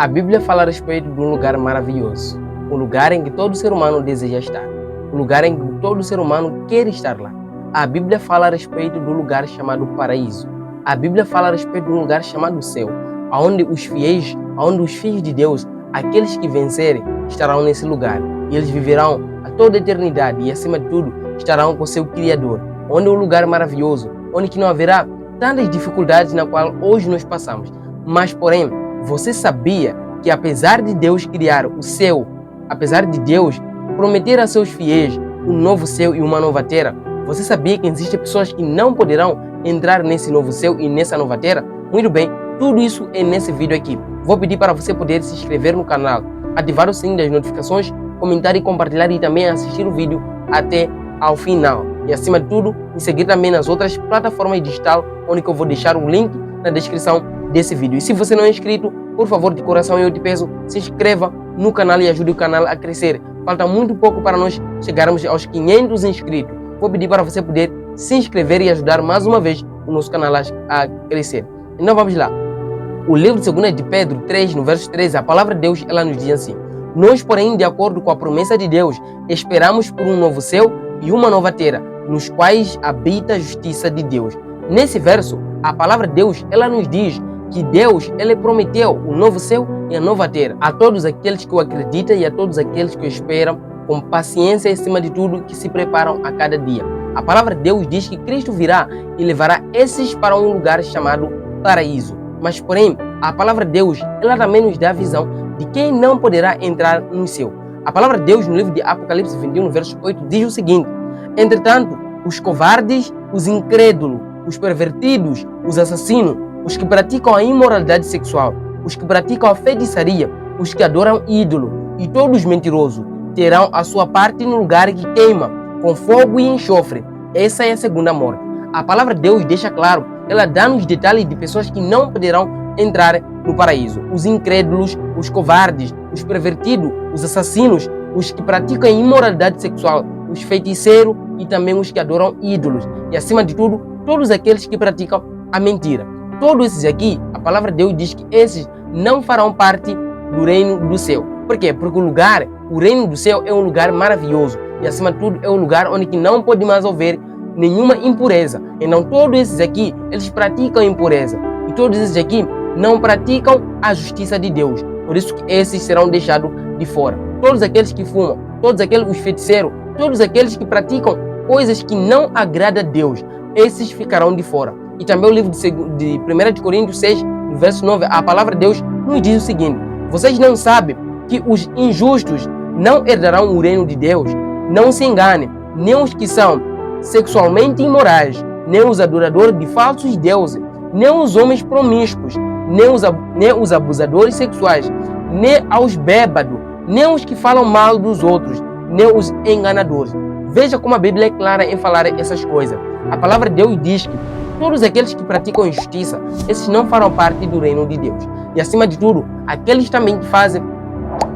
A Bíblia fala a respeito de um lugar maravilhoso, um lugar em que todo ser humano deseja estar, um lugar em que todo ser humano quer estar lá. A Bíblia fala a respeito de um lugar chamado paraíso. A Bíblia fala a respeito de um lugar chamado céu, onde os fiéis, onde os filhos de Deus, aqueles que vencerem, estarão nesse lugar. E eles viverão a toda a eternidade e, acima de tudo, estarão com seu Criador, onde é um lugar maravilhoso, onde que não haverá tantas dificuldades na qual hoje nós passamos. Mas, porém, você sabia que apesar de Deus criar o céu, apesar de Deus prometer a seus fiéis um novo céu e uma nova terra, você sabia que existem pessoas que não poderão entrar nesse novo céu e nessa nova terra? Muito bem, tudo isso é nesse vídeo aqui. Vou pedir para você poder se inscrever no canal, ativar o sininho das notificações, comentar e compartilhar e também assistir o vídeo até ao final. E acima de tudo, me seguir também nas outras plataformas digitais, onde que eu vou deixar o link na descrição desse vídeo. E se você não é inscrito, por favor, de coração eu te peço, se inscreva no canal e ajude o canal a crescer. Falta muito pouco para nós chegarmos aos 500 inscritos. Vou pedir para você poder se inscrever e ajudar mais uma vez o nosso canal a crescer. Então vamos lá. O livro de 2 de Pedro 3, no verso 13, a palavra de Deus, ela nos diz assim: nós, porém, de acordo com a promessa de Deus, esperamos por um novo céu e uma nova terra, nos quais habita a justiça de Deus. Nesse verso, a palavra de Deus, ela nos diz que Deus, ele prometeu o novo céu e a nova terra a todos aqueles que o acreditam e a todos aqueles que o esperam com paciência e, acima de tudo, que se preparam a cada dia. A palavra de Deus diz que Cristo virá e levará esses para um lugar chamado paraíso. Mas, porém, a palavra de Deus, ela também nos dá a visão de quem não poderá entrar no céu. A palavra de Deus, no livro de Apocalipse 21, verso 8, diz o seguinte: entretanto, os covardes, os incrédulos, os pervertidos, os assassinos, os que praticam a imoralidade sexual, os que praticam a feitiçaria, os que adoram ídolo e todos os mentirosos terão a sua parte no lugar que queima, com fogo e enxofre. Essa é a segunda morte. A palavra de Deus deixa claro, ela dá-nos detalhes de pessoas que não poderão entrar no paraíso: os incrédulos, os covardes, os pervertidos, os assassinos, os que praticam a imoralidade sexual, os feiticeiros e também os que adoram ídolos. E, acima de tudo, todos aqueles que praticam a mentira. Todos esses aqui, a palavra de Deus diz que esses não farão parte do reino do céu. Por quê? Porque o reino do céu é um lugar maravilhoso. E, acima de tudo, é um lugar onde que não pode mais haver nenhuma impureza. Então, todos esses aqui, eles praticam a impureza. E todos esses aqui não praticam a justiça de Deus. Por isso que esses serão deixados de fora. Todos aqueles que fumam, todos aqueles, os feiticeiros, todos aqueles que praticam coisas que não agradam a Deus, esses ficarão de fora. E também o livro de 1 de Coríntios 6, no verso 9, a palavra de Deus nos diz o seguinte: vocês não sabem que os injustos não herdarão o reino de Deus? Não se enganem, nem os que são sexualmente imorais, nem os adoradores de falsos deuses, nem os homens promíscuos, nem os abusadores sexuais, nem aos bêbados, nem os que falam mal dos outros, nem os enganadores. Veja como a Bíblia é clara em falar essas coisas. A palavra de Deus diz que todos aqueles que praticam injustiça, esses não farão parte do reino de Deus. E, acima de tudo, aqueles também que fazem,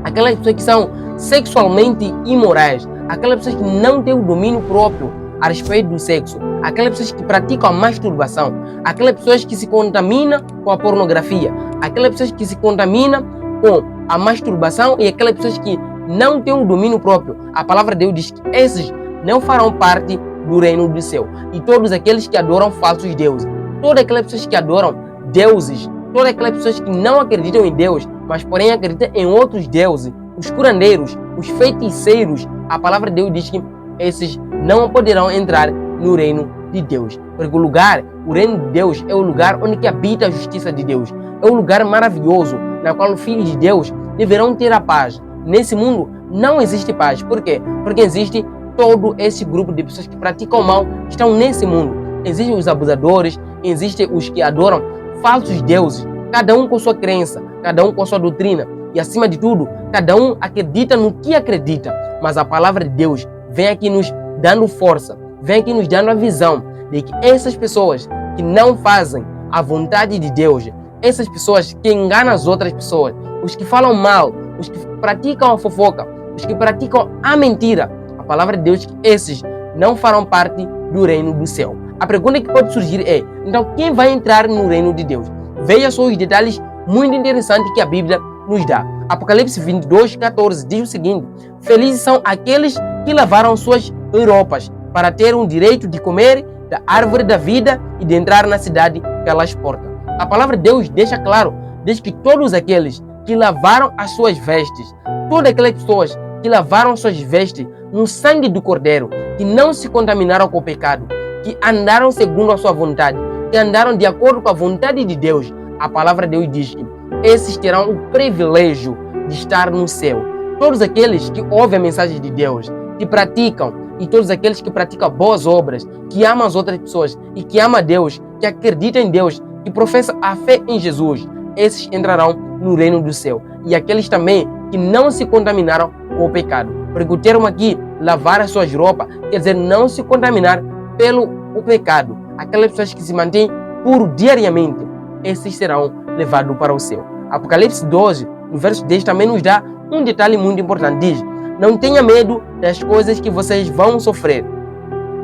aquelas pessoas que são sexualmente imorais, aquelas pessoas que não têm o domínio próprio a respeito do sexo, aquelas pessoas que praticam a masturbação, aquelas pessoas que se contaminam com a pornografia, aquelas pessoas que se contaminam com a masturbação e aquelas pessoas que não têm o domínio próprio. A palavra de Deus diz que esses não farão parte do reino do céu. E todos aqueles que adoram falsos deuses, todas aquelas pessoas que adoram deuses, todas aquelas pessoas que não acreditam em Deus, mas porém acreditam em outros deuses, os curandeiros, os feiticeiros, a palavra de Deus diz que esses não poderão entrar no reino de Deus. Porque o reino de Deus é o lugar onde que habita a justiça de Deus. É um lugar maravilhoso, na qual os filhos de Deus deverão ter a paz. Nesse mundo não existe paz. Por quê? Porque existe todo esse grupo de pessoas que praticam mal, estão nesse mundo. Existem os abusadores, existem os que adoram falsos deuses, cada um com sua crença, cada um com sua doutrina. E, acima de tudo, cada um acredita no que acredita. Mas a palavra de Deus vem aqui nos dando força, vem aqui nos dando a visão de que essas pessoas que não fazem a vontade de Deus, essas pessoas que enganam as outras pessoas, os que falam mal, os que praticam a fofoca, os que praticam a mentira, a palavra de Deus diz que esses não farão parte do reino do céu. A pergunta que pode surgir é: então quem vai entrar no reino de Deus? Veja só os detalhes muito interessantes que a Bíblia nos dá. Apocalipse 22:14 diz o seguinte: felizes são aqueles que lavaram suas roupas para ter o direito de comer da árvore da vida e de entrar na cidade pelas portas. A palavra de Deus deixa claro, diz que todos aqueles que lavaram as suas vestes, todas aquelas pessoas que lavaram suas vestes no sangue do Cordeiro, que não se contaminaram com o pecado, que andaram segundo a sua vontade, que andaram de acordo com a vontade de Deus, a palavra de Deus diz que esses terão o privilégio de estar no céu. Todos aqueles que ouvem a mensagem de Deus, que praticam, e todos aqueles que praticam boas obras, que amam as outras pessoas e que amam a Deus, que acreditam em Deus, que professam a fé em Jesus, esses entrarão no reino do céu. E aqueles também que não se contaminaram com o pecado. Porque o termo aqui, lavar as suas roupas, quer dizer não se contaminar pelo pecado. Aquelas pessoas que se mantêm puros diariamente, esses serão levados para o céu. Apocalipse 12, no verso 10, também nos dá um detalhe muito importante. Diz: não tenha medo das coisas que vocês vão sofrer.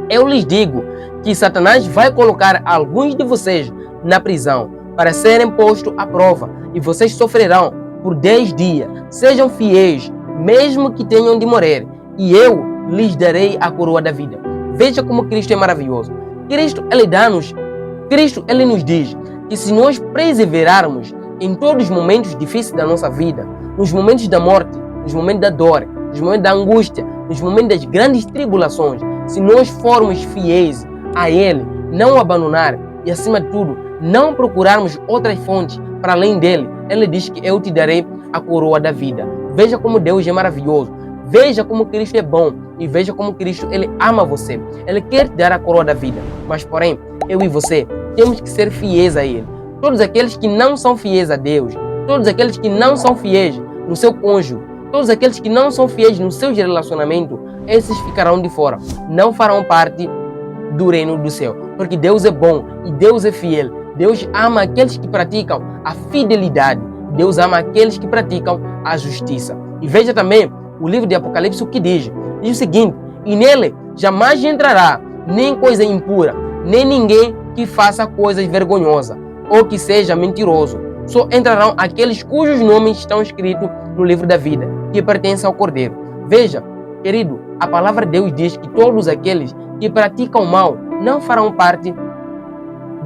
Eu lhes digo que Satanás vai colocar alguns de vocês na prisão para serem postos à prova, e vocês sofrerão por 10 dias. Sejam fiéis, mesmo que tenham de morrer, e eu lhes darei a coroa da vida. Veja como Cristo é maravilhoso. Cristo, ele nos diz que se nós perseverarmos em todos os momentos difíceis da nossa vida, nos momentos da morte, nos momentos da dor, nos momentos da angústia, nos momentos das grandes tribulações, se nós formos fiéis a Ele, não o abandonar e, acima de tudo, não procurarmos outras fontes para além dele, Ele diz que eu te darei a coroa da vida. Veja como Deus é maravilhoso. Veja como Cristo é bom e veja como Cristo, Ele ama você. Ele quer te dar a coroa da vida. Mas, porém, eu e você temos que ser fiéis a Ele. Todos aqueles que não são fiéis a Deus, todos aqueles que não são fiéis no seu cônjuge, todos aqueles que não são fiéis no seu relacionamento, esses ficarão de fora. Não farão parte do reino do céu. Porque Deus é bom e Deus é fiel. Deus ama aqueles que praticam a fidelidade. Deus ama aqueles que praticam a justiça. E veja também o livro de Apocalipse o que diz. Diz o seguinte: e nele jamais entrará nem coisa impura, nem ninguém que faça coisas vergonhosas ou que seja mentiroso. Só entrarão aqueles cujos nomes estão escritos no livro da vida, que pertence ao Cordeiro. Veja, querido, a palavra de Deus diz que todos aqueles que praticam mal não farão parte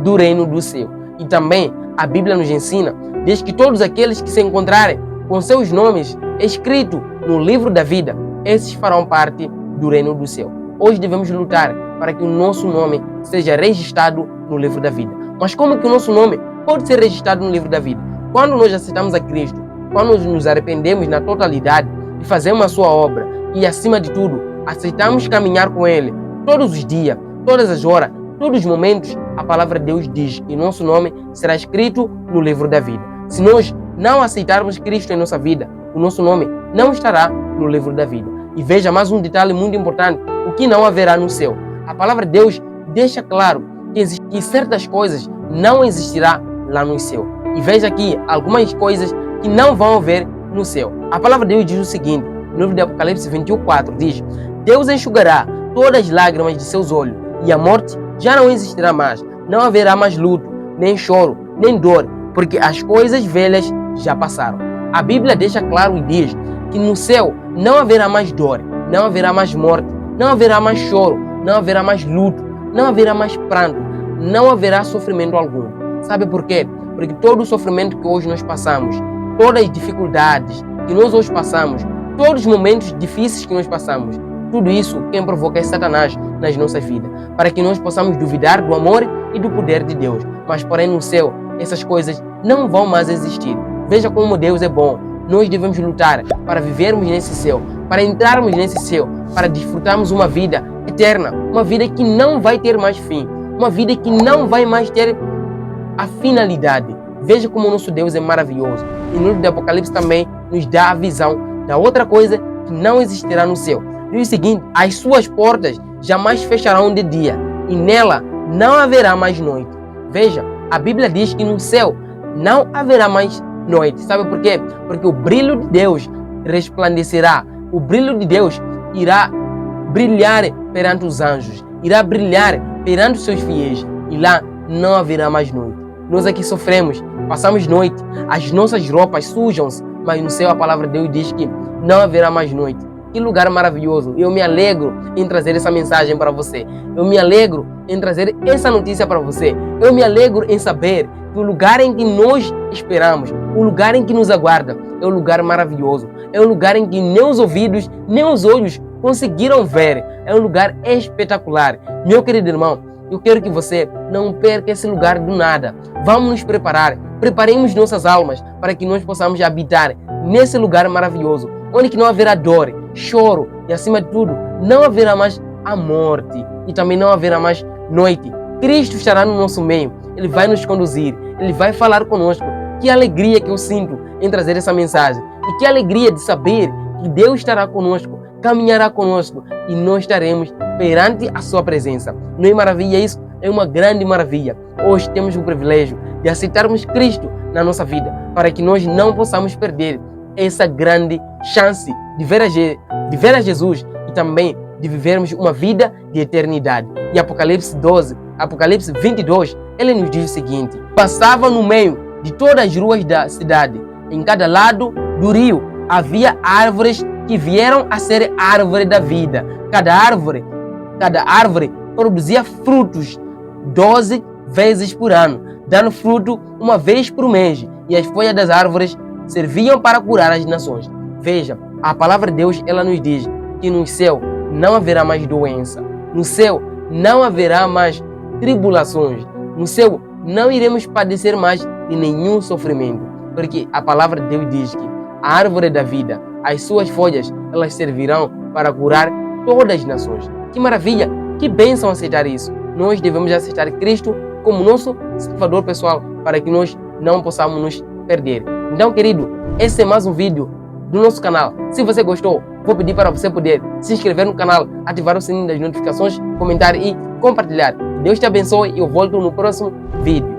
do reino do céu. E também a Bíblia nos ensina, diz que todos aqueles que se encontrarem com seus nomes escritos no livro da vida, esses farão parte do reino do céu. Hoje devemos lutar para que o nosso nome seja registrado no livro da vida. Mas como que o nosso nome pode ser registrado no livro da vida? Quando nós aceitamos a Cristo, quando nós nos arrependemos na totalidade e fazemos a sua obra e, acima de tudo, aceitamos caminhar com Ele todos os dias, todas as horas, todos os momentos, a palavra de Deus diz que nosso nome será escrito no livro da vida. Se nós não aceitarmos Cristo em nossa vida, o nosso nome não estará no livro da vida. E veja mais um detalhe muito importante, o que não haverá no céu. A palavra de Deus deixa claro que certas coisas não existirá lá no céu. E veja aqui algumas coisas que não vão haver no céu. A palavra de Deus diz o seguinte, no livro de Apocalipse 21:4, diz: Deus enxugará todas as lágrimas de seus olhos, e a morte já não existirá mais. Não haverá mais luto, nem choro, nem dor, porque as coisas velhas já passaram. A Bíblia deixa claro e diz que no céu não haverá mais dor, não haverá mais morte, não haverá mais choro, não haverá mais luto, não haverá mais pranto, não haverá sofrimento algum. Sabe por quê? Porque todo o sofrimento que hoje nós passamos, todas as dificuldades que nós hoje passamos, todos os momentos difíceis que nós passamos, tudo isso quem provoca é Satanás nas nossas vidas, para que nós possamos duvidar do amor e do poder de Deus. Mas porém no céu, essas coisas não vão mais existir. Veja como Deus é bom. Nós devemos lutar para vivermos nesse céu, para entrarmos nesse céu, para desfrutarmos uma vida eterna, uma vida que não vai ter mais fim, uma vida que não vai mais ter a finalidade. Veja como o nosso Deus é maravilhoso. E no livro do Apocalipse também nos dá a visão da outra coisa que não existirá no céu. Diz o seguinte: as suas portas jamais fecharão de dia, e nela não haverá mais noite. Veja, a Bíblia diz que no céu não haverá mais noite. Sabe por quê? Porque o brilho de Deus resplandecerá. O brilho de Deus irá brilhar perante os anjos, irá brilhar perante os seus fiéis, e lá não haverá mais noite. Nós aqui sofremos, passamos noite, as nossas roupas sujam-se, mas no céu a palavra de Deus diz que não haverá mais noite. Que lugar maravilhoso! Eu me alegro em trazer essa mensagem para você. Eu me alegro em trazer essa notícia para você. Eu me alegro em saber que o lugar em que nós esperamos, o lugar em que nos aguarda, é um lugar maravilhoso. É um lugar em que nem os ouvidos, nem os olhos conseguiram ver. É um lugar espetacular. Meu querido irmão, eu quero que você não perca esse lugar do nada. Vamos nos preparar. Preparemos nossas almas para que nós possamos habitar nesse lugar maravilhoso, onde que não haverá dor, choro e, acima de tudo, não haverá mais a morte e também não haverá mais noite. Cristo estará no nosso meio. Ele vai nos conduzir. Ele vai falar conosco. Que alegria que eu sinto em trazer essa mensagem. E que alegria de saber que Deus estará conosco, caminhará conosco e nós estaremos perante a sua presença. Não é maravilha isso? É uma grande maravilha. Hoje temos o privilégio de aceitarmos Cristo na nossa vida, para que nós não possamos perder essa grande chance de ver a Jesus e também de vivermos uma vida de eternidade. E Apocalipse 12, Apocalipse 22, ele nos diz o seguinte: passava no meio de todas as ruas da cidade, em cada lado do rio havia árvores que vieram a ser árvore da vida. Cada árvore produzia frutos 12 vezes por ano, dando fruto uma vez por mês, e as folhas das árvores serviam para curar as nações. Veja, a palavra de Deus, ela nos diz que no céu não haverá mais doença, no céu não haverá mais tribulações, no céu não iremos padecer mais de nenhum sofrimento, porque a palavra de Deus diz que a árvore da vida, as suas folhas, elas servirão para curar todas as nações. Que maravilha, que bênção aceitar isso. Nós devemos aceitar Cristo como nosso Salvador pessoal, para que nós não possamos nos perder. Então, querido, esse é mais um vídeo do nosso canal. Se você gostou, vou pedir para você poder se inscrever no canal, ativar o sininho das notificações, comentar e compartilhar. Deus te abençoe e eu volto no próximo vídeo.